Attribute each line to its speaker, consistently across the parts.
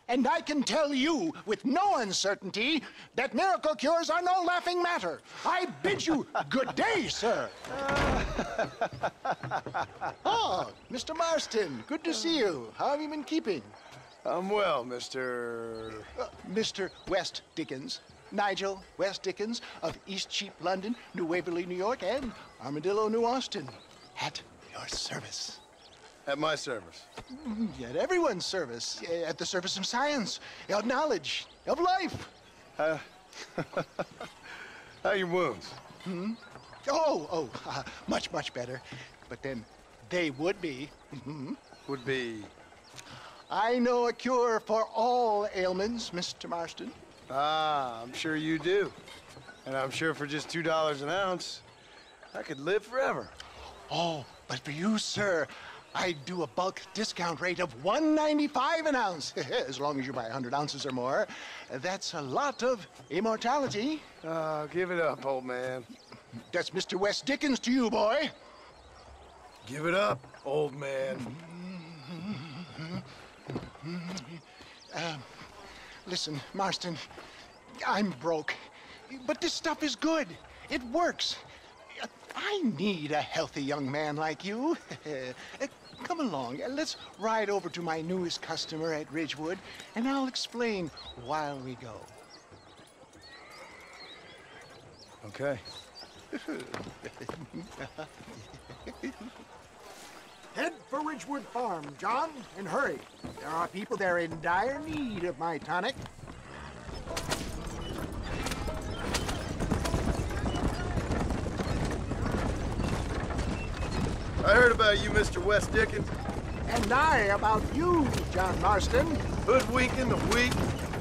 Speaker 1: And I can tell you with no uncertainty that miracle cures are no laughing matter. I bid you good day, sir. Oh, Mr. Marston, good to see you. How have you been keeping?
Speaker 2: I'm well, Mr.
Speaker 1: Mr. West Dickens. Nigel West Dickens of Eastcheap, London, New Waverly, New York, and Armadillo, New Austin. At your service.
Speaker 2: At my service.
Speaker 1: At everyone's service. At the service of science, of knowledge, of life.
Speaker 2: How are your wounds?
Speaker 1: Much, much better. But then they would be.
Speaker 2: Would be?
Speaker 1: I know a cure for all ailments, Mr. Marston.
Speaker 2: Ah, I'm sure you do. And I'm sure for just $2 an ounce, I could live forever.
Speaker 1: Oh, but for you, sir, I do a bulk discount rate of $1.95 an ounce, as long as you buy 100 ounces or more. That's a lot of immortality.
Speaker 2: Give it up, old man.
Speaker 1: That's Mr. West Dickens to you, boy.
Speaker 2: Give it up, old man.
Speaker 1: Listen, Marston, I'm broke, but this stuff is good. It works. I need a healthy young man like you. Come along, let's ride over to my newest customer at Ridgewood, and I'll explain while we go.
Speaker 2: Okay.
Speaker 1: Head for Ridgewood Farm, John, and hurry. There are people there in dire need of my tonic.
Speaker 2: I heard about you, Mr. West Dickens.
Speaker 1: And I about you, John Marston.
Speaker 2: Hoodwinking the weak,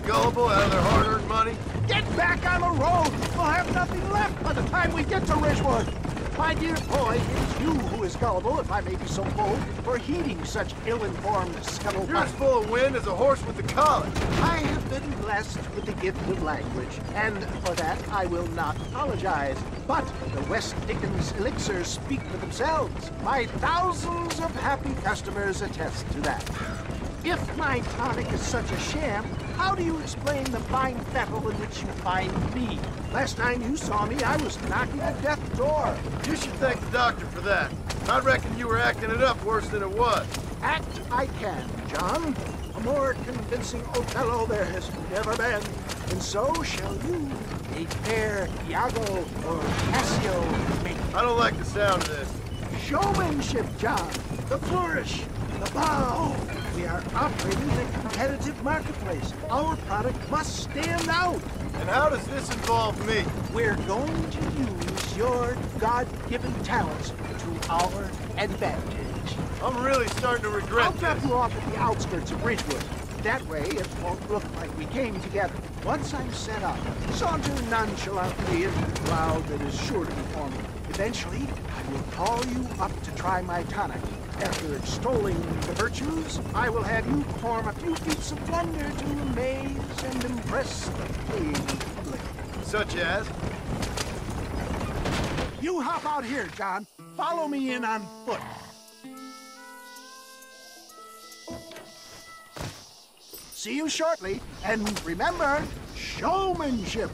Speaker 2: gullible out of their hard-earned money.
Speaker 1: Get back on the road! We'll have nothing left by the time we get to Ridgewood. My dear boy, it is you who is gullible, if I may be so bold, for heeding such ill-informed scuttlebutt.
Speaker 2: You're as full of wind as a horse with the collar.
Speaker 1: I have been blessed with the gift of language, and for that I will not apologize. But the West Dickens elixirs speak for themselves. My thousands of happy customers attest to that. If my tonic is such a sham, how do you explain the fine fettle in which you find me? Last time you saw me, I was knocking at death's door.
Speaker 2: You should thank the doctor for that. I reckon you were acting it up worse than it was.
Speaker 1: Act I can, John. A more convincing Othello there has never been. And so shall you, a fair Iago or Cassio make.
Speaker 2: I don't like the sound of this.
Speaker 1: Showmanship, John. The flourish, the bow. We are operating in a competitive marketplace. Our product must stand out.
Speaker 2: And how does this involve me?
Speaker 1: We're going to use your God-given talents to our advantage.
Speaker 2: I'm really starting to regret
Speaker 1: I'll drop
Speaker 2: this.
Speaker 1: you off at the outskirts of Ridgewood. That way, it won't look like we came together. Once I'm set up, saunter nonchalantly into the crowd that is sure to be forming. Eventually, I will call you up to try my tonic. After extolling the virtues, I will have you perform a few feats of wonder to amaze and impress the paying public.
Speaker 2: Such as?
Speaker 1: You hop out here, John. Follow me in on foot. See you shortly, and remember, showmanship.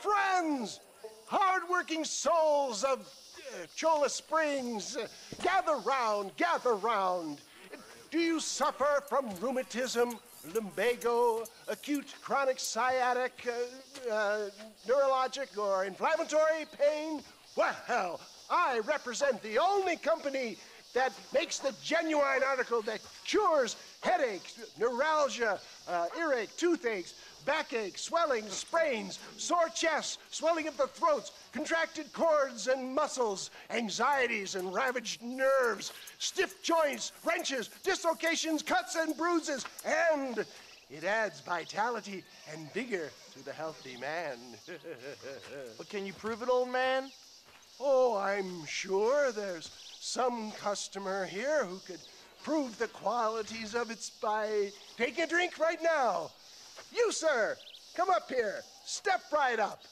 Speaker 1: Friends, hard-working souls of Cholla Springs, gather round, gather round. Do you suffer from rheumatism, lumbago, acute chronic sciatic, neurologic, or inflammatory pain? Well, I represent the only company that makes the genuine article that cures headaches, neuralgia, earache, toothaches, backache, swelling, sprains, sore chests, swelling of the throats, contracted cords and muscles, anxieties and ravaged nerves, stiff joints, wrenches, dislocations, cuts and bruises, and it adds vitality and vigor to the healthy man.
Speaker 3: But can you prove it, old man?
Speaker 1: Oh, I'm sure there's some customer here who could prove the qualities of it by taking a drink right now. You, sir, come up here. Step right up.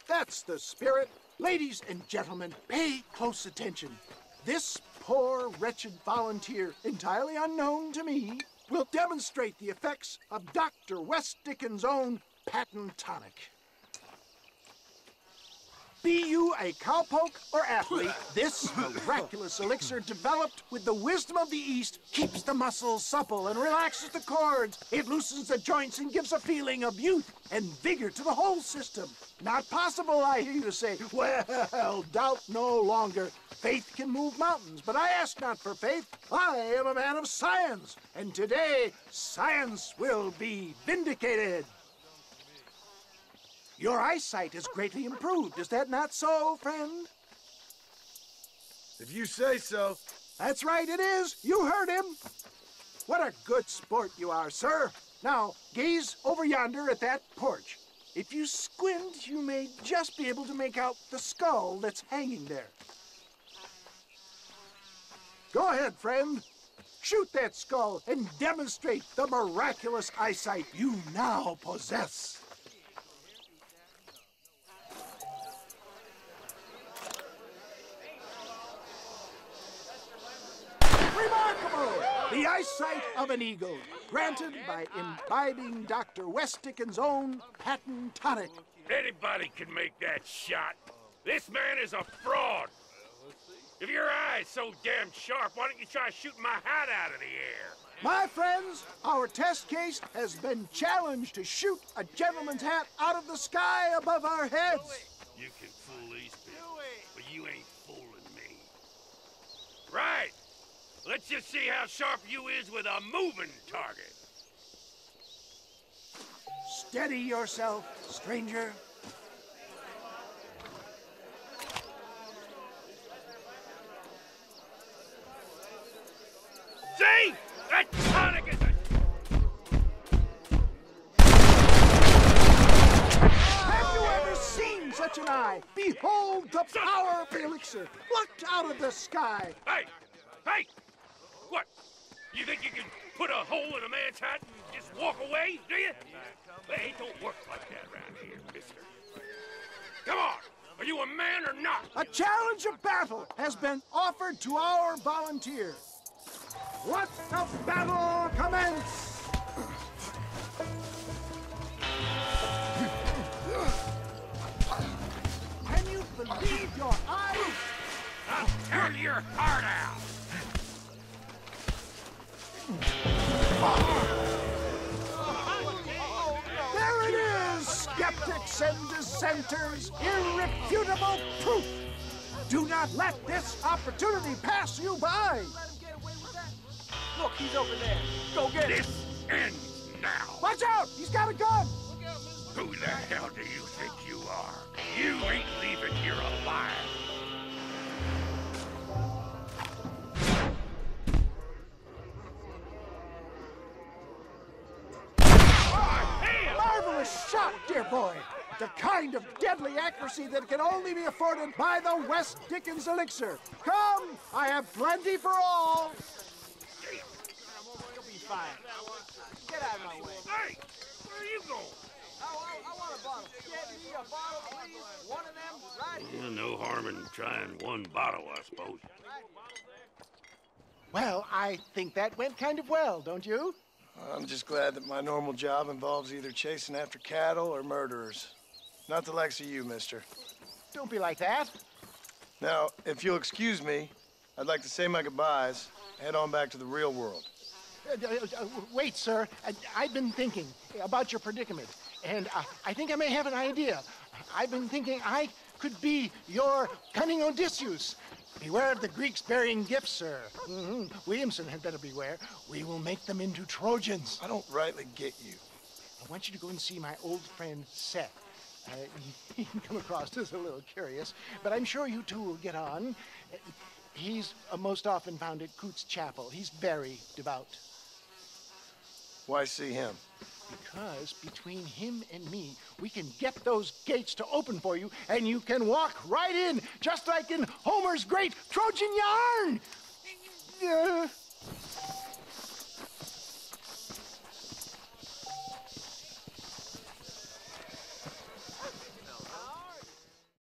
Speaker 1: That's the spirit. Ladies and gentlemen, pay close attention. This poor, wretched volunteer, entirely unknown to me, will demonstrate the effects of Dr. West Dickens' own patent tonic. Be you a cowpoke or athlete, this miraculous elixir developed with the wisdom of the East keeps the muscles supple and relaxes the cords. It loosens the joints and gives a feeling of youth and vigor to the whole system. Not possible, I hear you say. Well, doubt no longer. Faith can move mountains, but I ask not for faith. I am a man of science, and today science will be vindicated. Your eyesight is greatly improved. Is that not so, friend?
Speaker 2: If you say so.
Speaker 1: That's right, it is. You heard him. What a good sport you are, sir. Now, gaze over yonder at that porch. If you squint, you may just be able to make out the skull that's hanging there. Go ahead, friend. Shoot that skull and demonstrate the miraculous eyesight you now possess. Remarkable! The eyesight of an eagle, granted by imbibing Dr. West Dickens' own patent tonic.
Speaker 4: Anybody can make that shot. This man is a fraud. If your eye's so damn sharp, why don't you try shooting my hat out of the air?
Speaker 1: My friends, our test case has been challenged to shoot a gentleman's hat out of the sky above our heads.
Speaker 4: You can fool these people, but you ain't fooling me. Right. Let's just see how sharp you is with a moving target.
Speaker 1: Steady yourself, stranger.
Speaker 4: See? That tonic is a...
Speaker 1: Have you ever seen such an eye? Behold the power of the elixir, plucked out of the sky.
Speaker 4: Hey! Hey! What? You think you can put a hole in a man's hat and just walk away, do you? Hey, it don't work like that around here, mister. Come on! Are you a man or not?
Speaker 1: A challenge of battle has been offered to our volunteer. Let the battle commence! Can you believe your eyes?
Speaker 4: I'll tear your heart out!
Speaker 1: There it is, skeptics and dissenters, irrefutable proof. Do not let this opportunity pass you by.
Speaker 3: Look, he's over there. Go get him.
Speaker 4: This ends now!
Speaker 1: Watch out, he's got a gun.
Speaker 4: Who the hell do you think you are? You ain't leaving here alive!
Speaker 1: Marvelous shot, dear boy. The kind of deadly accuracy that can only be afforded by the West Dickens elixir. Come, I have plenty for all.
Speaker 3: You'll be fine. Get out of my way.
Speaker 4: Hey! Where are you going?
Speaker 3: I want a bottle. Get me a bottle, please. One of them, right here.
Speaker 4: Well, no harm in trying one bottle, I suppose.
Speaker 1: Well, I think that went kind of well, don't you?
Speaker 2: I'm just glad that my normal job involves either chasing after cattle or murderers. Not the likes of you, mister.
Speaker 1: Don't be like that.
Speaker 2: Now, if you'll excuse me, I'd like to say my goodbyes, head on back to the real world.
Speaker 1: Wait, sir. I've been thinking about your predicament, and I think I may have an idea. I've been thinking I could be your cunning Odysseus. Beware of the Greeks burying gifts, sir. Williamson had better beware. We will make them into Trojans.
Speaker 2: I don't rightly get you.
Speaker 1: I want you to go and see my old friend Seth. He can come across as a little curious, but I'm sure you two will get on. He's most often found at Coots Chapel. He's very devout.
Speaker 2: Why see him?
Speaker 1: Because between him and me, we can get those gates to open for you, and you can walk right in, just like in Homer's great Trojan yarn!